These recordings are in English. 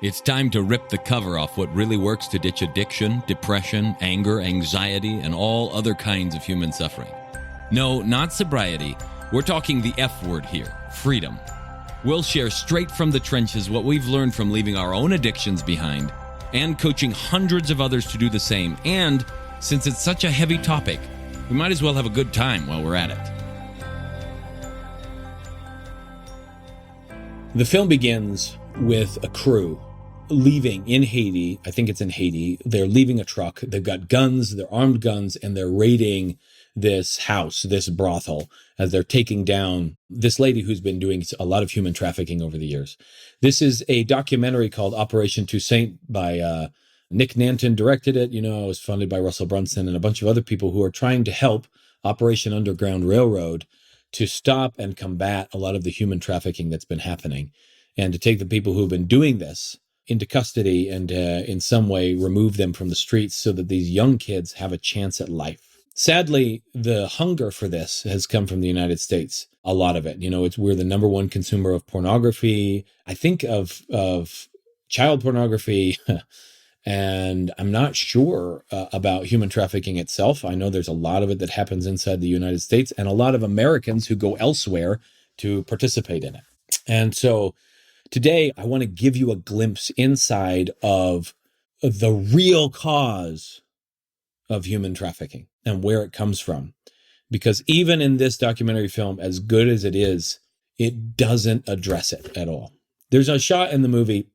It's time to rip the cover off what really works to ditch addiction, depression, anger, anxiety, and all other kinds of human suffering. No, not sobriety. We're talking the F word here, freedom. We'll share straight from the trenches what we've learned from leaving our own addictions behind and coaching hundreds of others to do the same. And since it's such a heavy topic, we might as well have a good time while we're at it. The film begins with a crew leaving in Haiti. I think it's in Haiti. They're leaving a truck. They've got guns, they're armed guns, and they're raiding this house, this brothel, as they're taking down this lady who's been doing a lot of human trafficking over the years. This is a documentary called Operation Toussaint by Nick Nanton directed it. You know, it was funded by Russell Brunson and a bunch of other people who are trying to help Operation Underground Railroad to stop and combat a lot of the human trafficking that's been happening, and to take the people who have been doing this into custody and in some way remove them from the streets so that these young kids have a chance at life. Sadly, the hunger for this has come from the United States. A lot of it, you know, we're the number one consumer of pornography. I think of child pornography, and I'm not sure about human trafficking itself. I know there's a lot of it that happens inside the United States, and a lot of Americans who go elsewhere to participate in it. And so today, I want to give you a glimpse inside of the real cause of human trafficking and where it comes from. Because even in this documentary film, as good as it is, it doesn't address it at all. There's a shot in the movie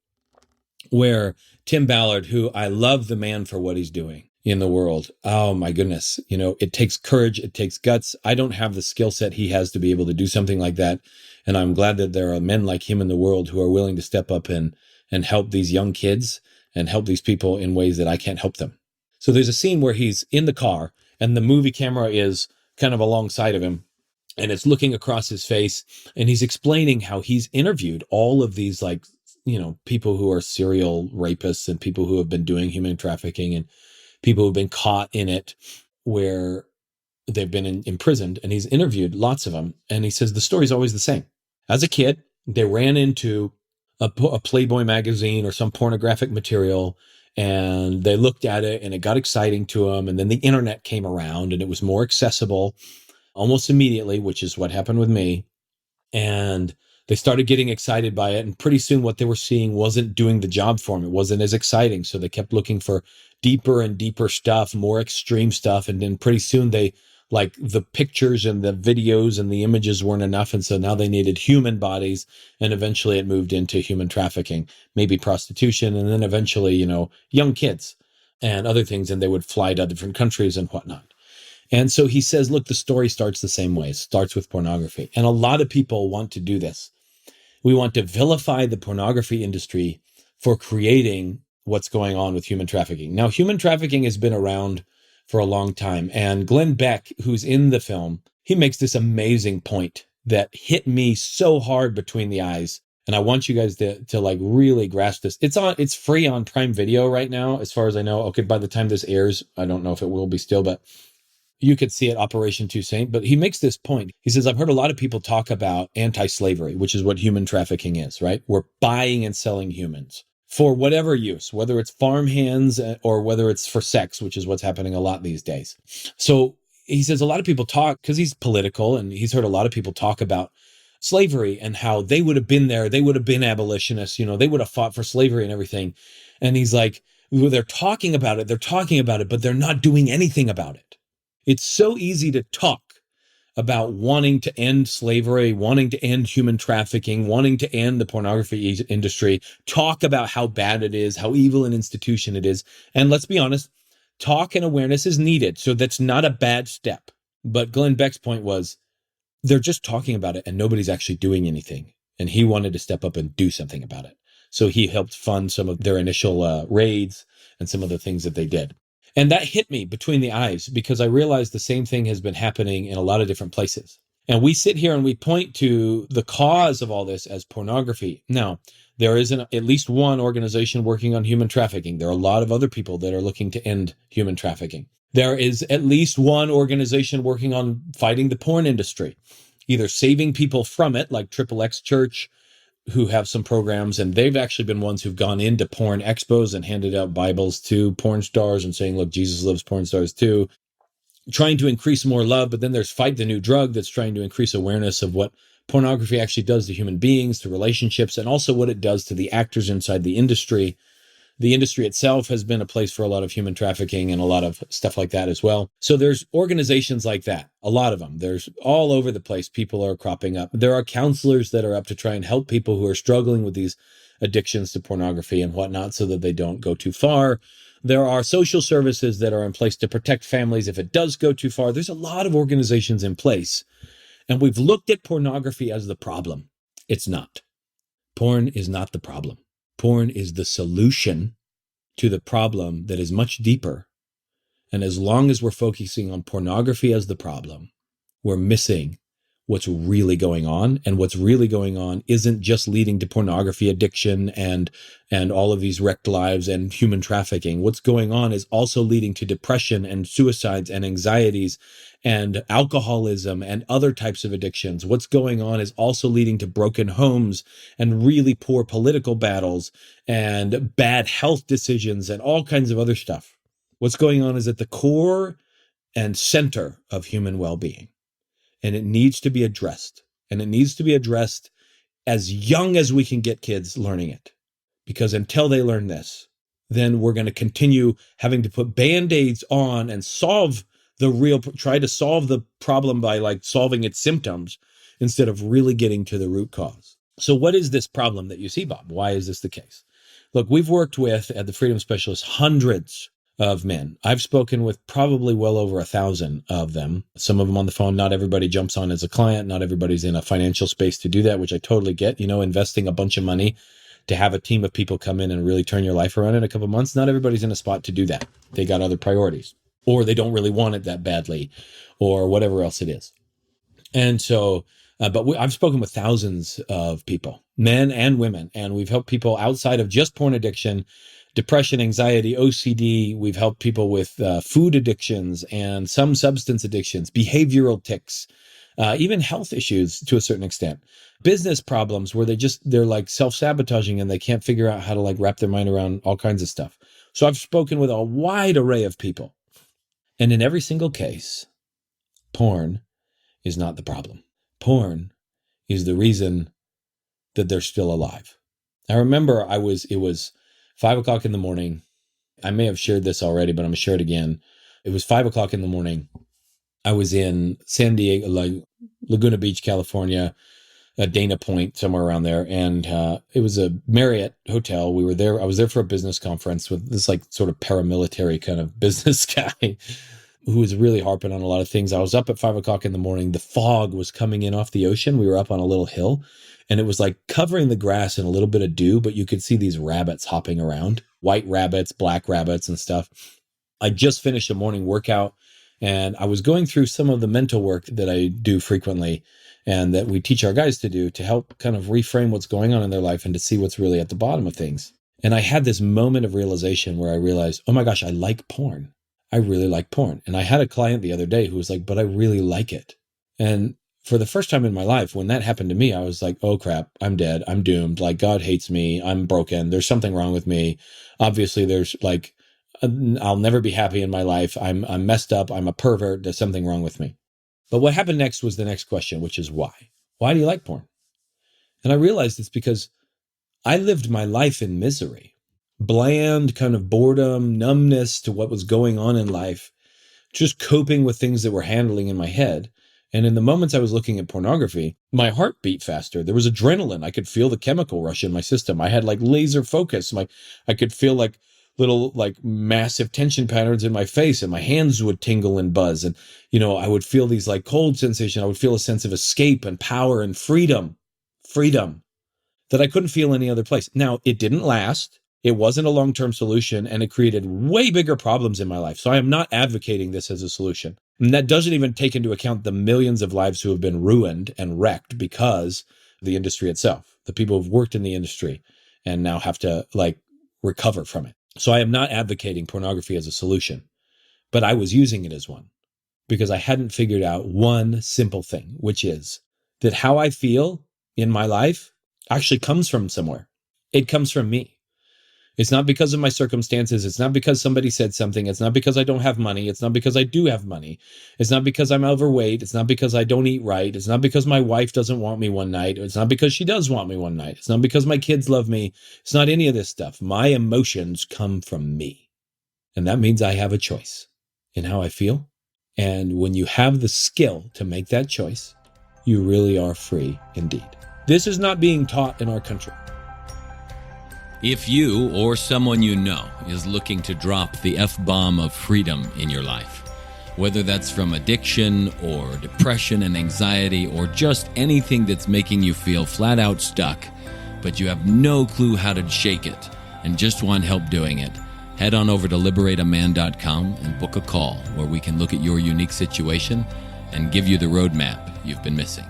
where Tim Ballard, who I love the man for what he's doing in the world. Oh my goodness. You know, it takes courage. It takes guts. I don't have the skill set he has to be able to do something like that. And I'm glad that there are men like him in the world who are willing to step up and help these young kids and help these people in ways that I can't help them. So there's a scene where he's in the car and the movie camera is kind of alongside of him and it's looking across his face, and he's explaining how he's interviewed all of these, like, you know, people who are serial rapists and people who have been doing human trafficking and people who've been caught in it where they've been imprisoned, and he's interviewed lots of them. And he says the story's always the same. As a kid, they ran into a Playboy magazine or some pornographic material, and they looked at it and it got exciting to them. And then the internet came around and it was more accessible almost immediately, which is what happened with me. And they started getting excited by it. And pretty soon what they were seeing wasn't doing the job for them. It wasn't as exciting. So they kept looking for deeper and deeper stuff, more extreme stuff. And then pretty soon like the pictures and the videos and the images weren't enough. And so now they needed human bodies. And eventually it moved into human trafficking, maybe prostitution. And then eventually, you know, young kids and other things. And they would fly to different countries and whatnot. And so he says, look, the story starts the same way. It starts with pornography. And a lot of people want to do this. We want to vilify the pornography industry for creating what's going on with human trafficking. Now, human trafficking has been around for a long time. And Glenn Beck, who's in the film, he makes this amazing point that hit me so hard between the eyes. And I want you guys to like really grasp this. It's free on Prime Video right now, as far as I know. Okay, by the time this airs, I don't know if it will be still, but you could see it, Operation Toussaint. But he makes this point. He says, I've heard a lot of people talk about anti-slavery, which is what human trafficking is, right? We're buying and selling humans for whatever use, whether it's farmhands or whether it's for sex, which is what's happening a lot these days. So he says a lot of people talk, because he's political, and he's heard a lot of people talk about slavery and how they would have been there. They would have been abolitionists, you know, they would have fought for slavery and everything. And he's like, well, they're talking about it, but they're not doing anything about it. It's so easy to talk about wanting to end slavery, wanting to end human trafficking, wanting to end the pornography industry, talk about how bad it is, how evil an institution it is. And let's be honest, talk and awareness is needed. So that's not a bad step. But Glenn Beck's point was, they're just talking about it and nobody's actually doing anything. And he wanted to step up and do something about it. So he helped fund some of their initial raids and some of the things that they did. And that hit me between the eyes, because I realized the same thing has been happening in a lot of different places. And we sit here and we point to the cause of all this as pornography. Now, there is at least one organization working on human trafficking. There are a lot of other people that are looking to end human trafficking. There is at least one organization working on fighting the porn industry, either saving people from it, like XXX Church, who have some programs, and they've actually been ones who've gone into porn expos and handed out Bibles to porn stars and saying, look, Jesus loves porn stars too, trying to increase more love. But then there's Fight the New Drug that's trying to increase awareness of what pornography actually does to human beings, to relationships, and also what it does to the actors inside the industry. The industry itself has been a place for a lot of human trafficking and a lot of stuff like that as well. So there's organizations like that, a lot of them. There's all over the place. People are cropping up. There are counselors that are up to try and help people who are struggling with these addictions to pornography and whatnot so that they don't go too far. There are social services that are in place to protect families if it does go too far. There's a lot of organizations in place. And we've looked at pornography as the problem. It's not. Porn is not the problem. Porn is the solution to the problem that is much deeper. And as long as we're focusing on pornography as the problem, we're missing what's really going on. And what's really going on isn't just leading to pornography addiction and all of these wrecked lives and human trafficking. What's going on is also leading to depression and suicides and anxieties and alcoholism and other types of addictions. What's going on is also leading to broken homes and really poor political battles and bad health decisions and all kinds of other stuff. What's going on is at the core and center of human well-being. And it needs to be addressed. And it needs to be addressed as young as we can get kids learning it. Because until they learn this, then we're going to continue having to put Band-Aids on and try to solve the problem by like solving its symptoms instead of really getting to the root cause. So what is this problem that you see, Bob? Why is this the case? Look, we've worked with, at the Freedom Specialist, hundreds of men. I've spoken with probably well over 1,000 of them, some of them on the phone. Not everybody jumps on as a client. Not everybody's in a financial space to do that, which I totally get. Investing a bunch of money to have a team of people come in and really turn your life around in a couple of months. Not everybody's in a spot to do that. They got other priorities, or they don't really want it that badly, or whatever else it is. And so, I've spoken with thousands of people, men and women, and we've helped people outside of just porn addiction, depression, anxiety, OCD. We've helped people with food addictions and some substance addictions, behavioral tics, even health issues to a certain extent, business problems where they're like self-sabotaging and they can't figure out how to like wrap their mind around all kinds of stuff. So I've spoken with a wide array of people. And in every single case, porn is not the problem. Porn is the reason that they're still alive. I remember it was 5 o'clock in the morning. I may have shared this already, but I'm going to share it again. It was 5 o'clock in the morning. I was in San Diego, like Laguna Beach, California, Dana Point, somewhere around there. And it was a Marriott hotel. We were there. I was there for a business conference with this like sort of paramilitary kind of business guy who was really harping on a lot of things. I was up at 5 o'clock in the morning. The fog was coming in off the ocean. We were up on a little hill. And it was like covering the grass in a little bit of dew, but you could see these rabbits hopping around, white rabbits, black rabbits and stuff. I just finished a morning workout and I was going through some of the mental work that I do frequently and that we teach our guys to do to help kind of reframe what's going on in their life and to see what's really at the bottom of things. And I had this moment of realization where I realized, oh my gosh, I like porn. I really like porn. And I had a client the other day who was like, but I really like it. And for the first time in my life, when that happened to me, I was like, oh crap, I'm dead. I'm doomed. Like God hates me. I'm broken. There's something wrong with me. Obviously there's like, I'll never be happy in my life. I'm messed up. I'm a pervert. There's something wrong with me. But what happened next was the next question, which is why? Why do you like porn? And I realized it's because I lived my life in misery, bland kind of boredom, numbness to what was going on in life, just coping with things that were handling in my head. And in the moments I was looking at pornography, my heart beat faster. There was adrenaline. I could feel the chemical rush in my system. I had like laser focus. I could feel like little like massive tension patterns in my face and my hands would tingle and buzz. And, I would feel these like cold sensation. I would feel a sense of escape and power and freedom that I couldn't feel any other place. Now, it didn't last. It wasn't a long-term solution and it created way bigger problems in my life. So I am not advocating this as a solution. And that doesn't even take into account the millions of lives who have been ruined and wrecked because of the industry itself, the people who've worked in the industry and now have to like recover from it. So I am not advocating pornography as a solution, but I was using it as one because I hadn't figured out one simple thing, which is that how I feel in my life, actually comes from somewhere. It comes from me. It's not because of my circumstances. It's not because somebody said something. It's not because I don't have money. It's not because I do have money. It's not because I'm overweight. It's not because I don't eat right. It's not because my wife doesn't want me one night. It's not because she does want me one night. It's not because my kids love me. It's not any of this stuff. My emotions come from me. And that means I have a choice in how I feel. And when you have the skill to make that choice, you really are free indeed. This is not being taught in our country. If you or someone you know is looking to drop the F-bomb of freedom in your life, whether that's from addiction or depression and anxiety or just anything that's making you feel flat out stuck, but you have no clue how to shake it and just want help doing it, head on over to liberateaman.com and book a call where we can look at your unique situation and give you the roadmap you've been missing.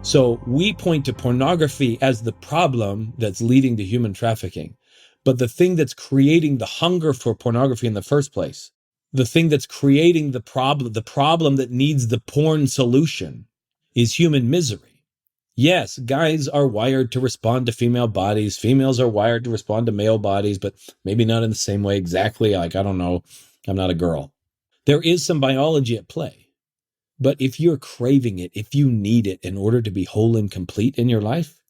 So we point to pornography as the problem that's leading to human trafficking. But the thing that's creating the hunger for pornography in the first place, the thing that's creating the problem that needs the porn solution, is human misery. Yes, guys are wired to respond to female bodies. Females are wired to respond to male bodies, but maybe not in the same way exactly. Like, I don't know, I'm not a girl. There is some biology at play. But if you're craving it, if you need it in order to be whole and complete in your life,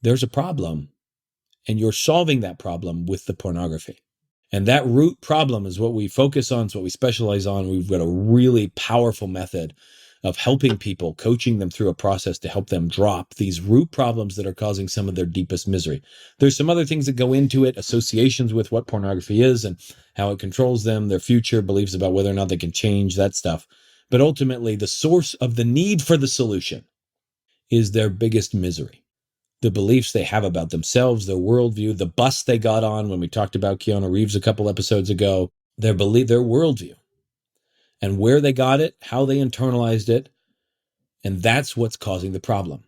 there's a problem. And you're solving that problem with the pornography. And that root problem is what we focus on. It's what we specialize on. We've got a really powerful method of helping people, coaching them through a process to help them drop these root problems that are causing some of their deepest misery. There's some other things that go into it, associations with what pornography is and how it controls them, their future, beliefs about whether or not they can change, that stuff. But ultimately, the source of the need for the solution is their biggest misery. The beliefs they have about themselves, their worldview, the bus they got on when we talked about Keanu Reeves a couple episodes ago, their worldview, and where they got it, how they internalized it. And that's what's causing the problem.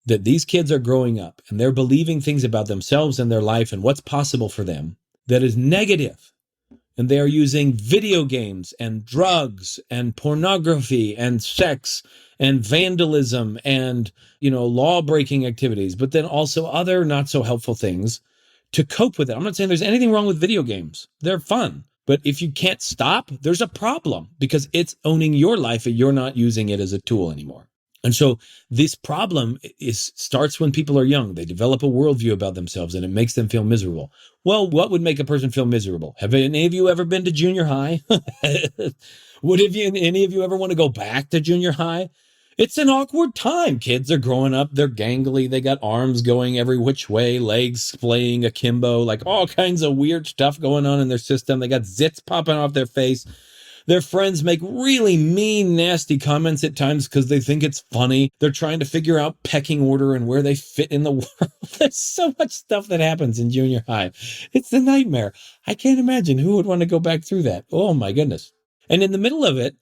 That these kids are growing up and they're believing things about themselves and their life and what's possible for them that is negative. And they are using video games and drugs and pornography and sex and vandalism and, law-breaking activities, but then also other not so helpful things to cope with it. I'm not saying there's anything wrong with video games. They're fun. But if you can't stop, there's a problem because it's owning your life and you're not using it as a tool anymore. And so this problem starts when people are young. They develop a worldview about themselves and it makes them feel miserable. Well, what would make a person feel miserable? Have any of you ever been to junior high? Would any of you ever want to go back to junior high? It's an awkward time. Kids are growing up. They're gangly. They got arms going every which way, legs playing akimbo, like all kinds of weird stuff going on in their system. They got zits popping off their face. Their friends make really mean, nasty comments at times because they think it's funny. They're trying to figure out pecking order and where they fit in the world. There's so much stuff that happens in junior high. It's a nightmare. I can't imagine who would want to go back through that. Oh, my goodness. And in the middle of it,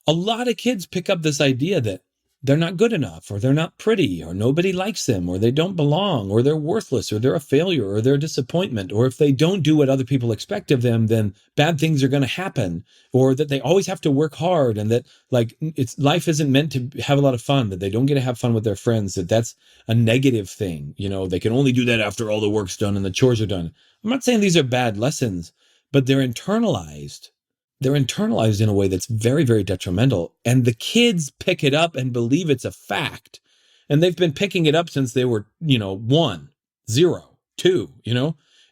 a lot of kids pick up this idea that they're not good enough, or they're not pretty, or nobody likes them, or they don't belong, or they're worthless, or they're a failure, or they're a disappointment, or if they don't do what other people expect of them, then bad things are going to happen, or that they always have to work hard, and that life isn't meant to have a lot of fun, that they don't get to have fun with their friends, that's a negative thing. They can only do that after all the work's done and the chores are done. I'm not saying these are bad lessons, but they're internalized. They're internalized in a way that's very, very detrimental. And the kids pick it up and believe it's a fact. And they've been picking it up since they were, 1, 0, 2,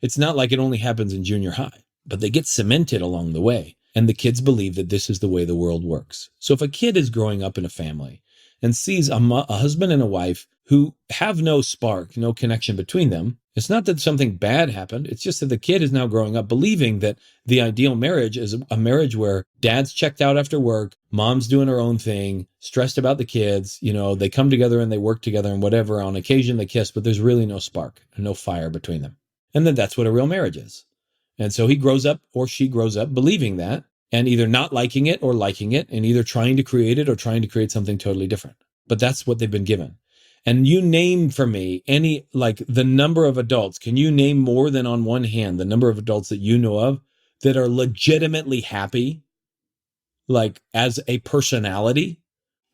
It's not like it only happens in junior high, but they get cemented along the way. And the kids believe that this is the way the world works. So if a kid is growing up in a family and sees a husband and a wife who have no spark, no connection between them, it's not that something bad happened. It's just that the kid is now growing up believing that the ideal marriage is a marriage where dad's checked out after work, mom's doing her own thing, stressed about the kids, they come together and they work together and whatever. On occasion they kiss, but there's really no spark and no fire between them. And then that's what a real marriage is. And so he grows up or she grows up believing that and either not liking it or liking it and either trying to create it or trying to create something totally different. But that's what they've been given. And you name for me the number of adults, can you name more than on one hand, the number of adults that you know of that are legitimately happy, as a personality,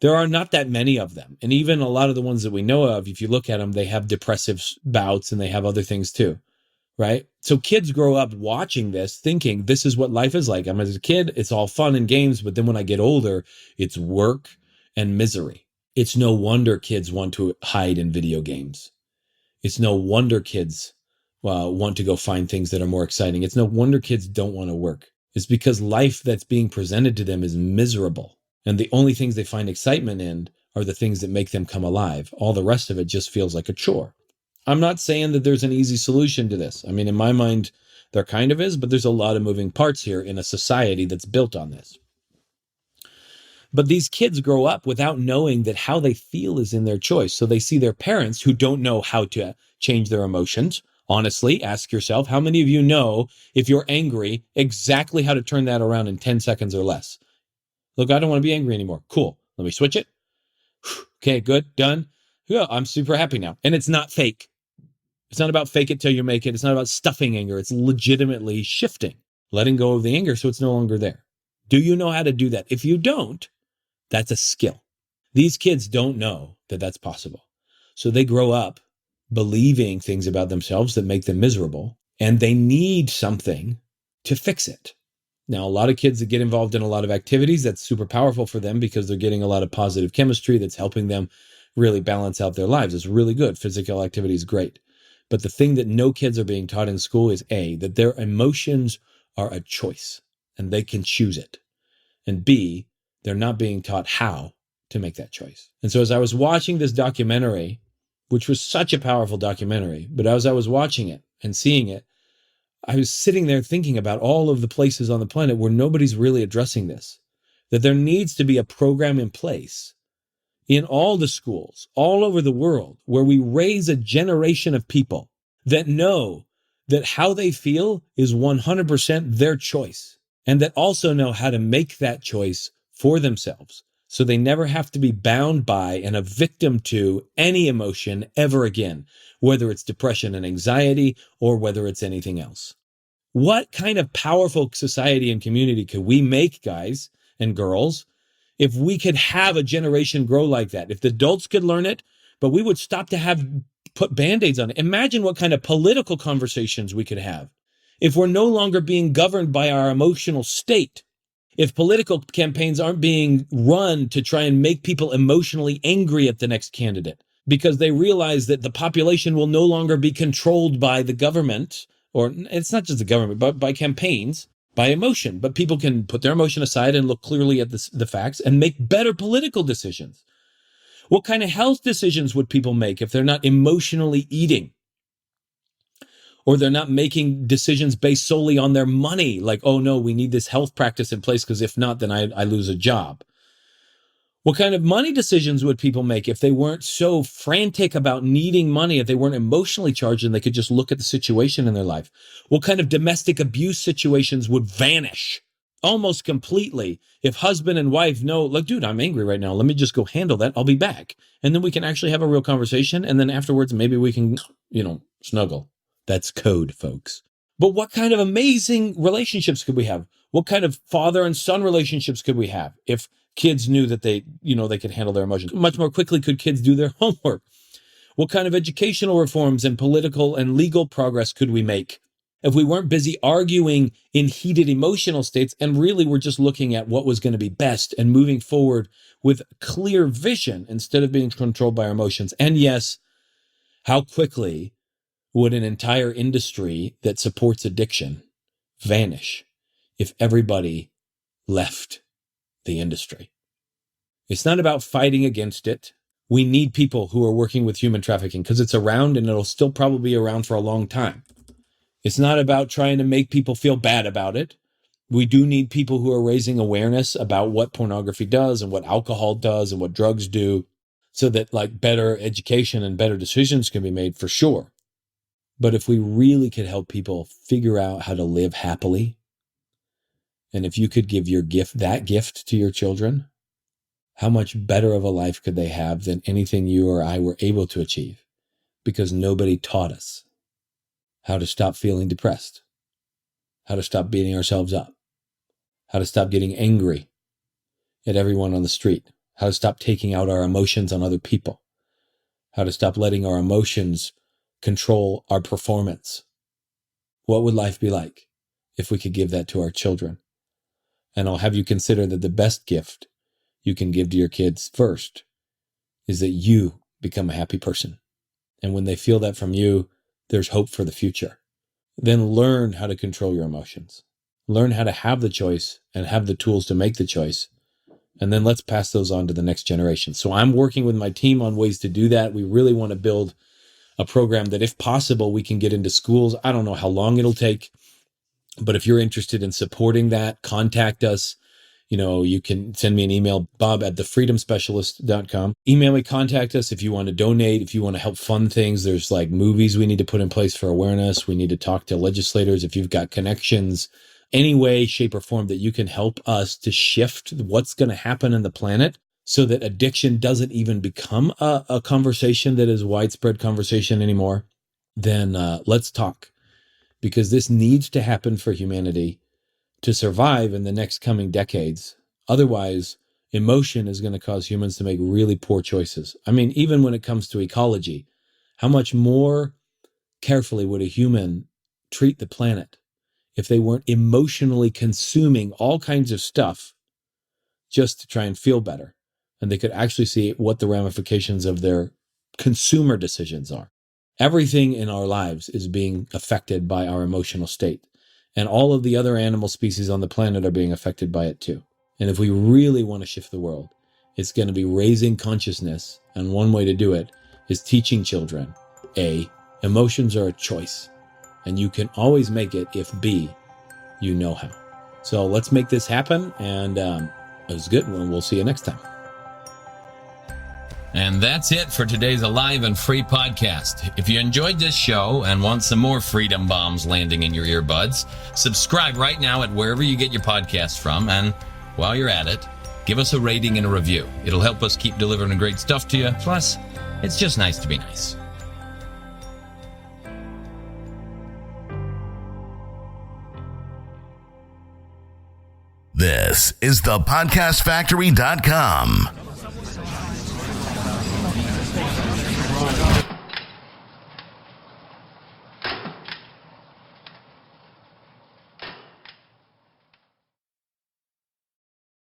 There are not that many of them. And even a lot of the ones that we know of, if you look at them, they have depressive bouts and they have other things too, right? So kids grow up watching this, thinking this is what life is like. I'm as a kid, it's all fun and games. But then when I get older, it's work and misery. It's no wonder kids want to hide in video games. It's no wonder kids want to go find things that are more exciting. It's no wonder kids don't want to work. It's because life that's being presented to them is miserable. And the only things they find excitement in are the things that make them come alive. All the rest of it just feels like a chore. I'm not saying that there's an easy solution to this. I mean, in my mind, there kind of is, but there's a lot of moving parts here in a society that's built on this. But these kids grow up without knowing that how they feel is in their choice. So they see their parents who don't know how to change their emotions. Honestly, ask yourself, how many of you know if you're angry, exactly how to turn that around in 10 seconds or less? Look, I don't want to be angry anymore. Cool. Let me switch it. Okay, good. Done. Yeah, I'm super happy now. And it's not fake. It's not about fake it till you make it. It's not about stuffing anger. It's legitimately shifting, letting go of the anger so it's no longer there. Do you know how to do that? If you don't, that's a skill. These kids don't know that that's possible. So they grow up believing things about themselves that make them miserable, and they need something to fix it. Now, a lot of kids that get involved in a lot of activities, that's super powerful for them because they're getting a lot of positive chemistry that's helping them really balance out their lives. It's really good. Physical activity is great. But the thing that no kids are being taught in school is A, that their emotions are a choice and they can choose it. And B, they're not being taught how to make that choice. And so as I was watching this documentary, which was such a powerful documentary, but as I was watching it and seeing it, I was sitting there thinking about all of the places on the planet where nobody's really addressing this, that there needs to be a program in place in all the schools all over the world where we raise a generation of people that know that how they feel is 100% their choice, and that also know how to make that choice for themselves so they never have to be bound by and a victim to any emotion ever again, whether it's depression and anxiety or whether it's anything else. What kind of powerful society and community could we make, guys and girls, if we could have a generation grow like that? If the adults could learn it, but we would stop to have put Band-Aids on it. Imagine what kind of political conversations we could have if we're no longer being governed by our emotional state. If political campaigns aren't being run to try and make people emotionally angry at the next candidate because they realize that the population will no longer be controlled by the government, or it's not just the government, but by campaigns, by emotion. But people can put their emotion aside and look clearly at the facts and make better political decisions. What kind of health decisions would people make if they're not emotionally eating? Or they're not making decisions based solely on their money, like, oh no, we need this health practice in place because if not, then I lose a job. What kind of money decisions would people make if they weren't so frantic about needing money, if they weren't emotionally charged and they could just look at the situation in their life? What kind of domestic abuse situations would vanish almost completely if husband and wife know, look, dude, I'm angry right now. Let me just go handle that. I'll be back. And then we can actually have a real conversation. And then afterwards, maybe we can, snuggle. That's code, folks. But what kind of amazing relationships could we have? What kind of father and son relationships could we have if kids knew that they could handle their emotions? Much more quickly could kids do their homework? What kind of educational reforms and political and legal progress could we make if we weren't busy arguing in heated emotional states and really were just looking at what was going to be best and moving forward with clear vision instead of being controlled by our emotions? And yes, how quickly would an entire industry that supports addiction vanish if everybody left the industry? It's not about fighting against it. We need people who are working with human trafficking because it's around and it'll still probably be around for a long time. It's not about trying to make people feel bad about it. We do need people who are raising awareness about what pornography does and what alcohol does and what drugs do so that better education and better decisions can be made for sure. But if we really could help people figure out how to live happily, and if you could give that gift to your children, how much better of a life could they have than anything you or I were able to achieve? Because nobody taught us how to stop feeling depressed, how to stop beating ourselves up, how to stop getting angry at everyone on the street, how to stop taking out our emotions on other people, how to stop letting our emotions control our performance. What would life be like if we could give that to our children? And I'll have you consider that the best gift you can give to your kids first is that you become a happy person. And when they feel that from you, there's hope for the future. Then learn how to control your emotions. Learn how to have the choice and have the tools to make the choice. And then let's pass those on to the next generation. So I'm working with my team on ways to do that. We really want to build a program that, if possible, we can get into schools. I don't know how long it'll take, but if you're interested in supporting that, contact us. You can send me an email, bob@thefreedomspecialist.com. Email me, contact us if you want to donate, if you want to help fund things. There's like movies we need to put in place for awareness. We need to talk to legislators. If you've got connections, any way, shape, or form that you can help us to shift what's going to happen in the planet so that addiction doesn't even become a conversation that is widespread conversation anymore, then let's talk. Because this needs to happen for humanity to survive in the next coming decades. Otherwise, emotion is going to cause humans to make really poor choices. I mean, even when it comes to ecology, how much more carefully would a human treat the planet if they weren't emotionally consuming all kinds of stuff just to try and feel better? And they could actually see what the ramifications of their consumer decisions are. Everything in our lives is being affected by our emotional state. And all of the other animal species on the planet are being affected by it too. And if we really want to shift the world, it's going to be raising consciousness. And one way to do it is teaching children, A, emotions are a choice. And you can always make it if B, you know how. So let's make this happen. And it was good. And we'll see you next time. And that's it for today's Alive and Free podcast. If you enjoyed this show and want some more freedom bombs landing in your earbuds, subscribe right now at wherever you get your podcasts from. And while you're at it, give us a rating and a review. It'll help us keep delivering great stuff to you. Plus, it's just nice to be nice. This is thepodcastfactory.com.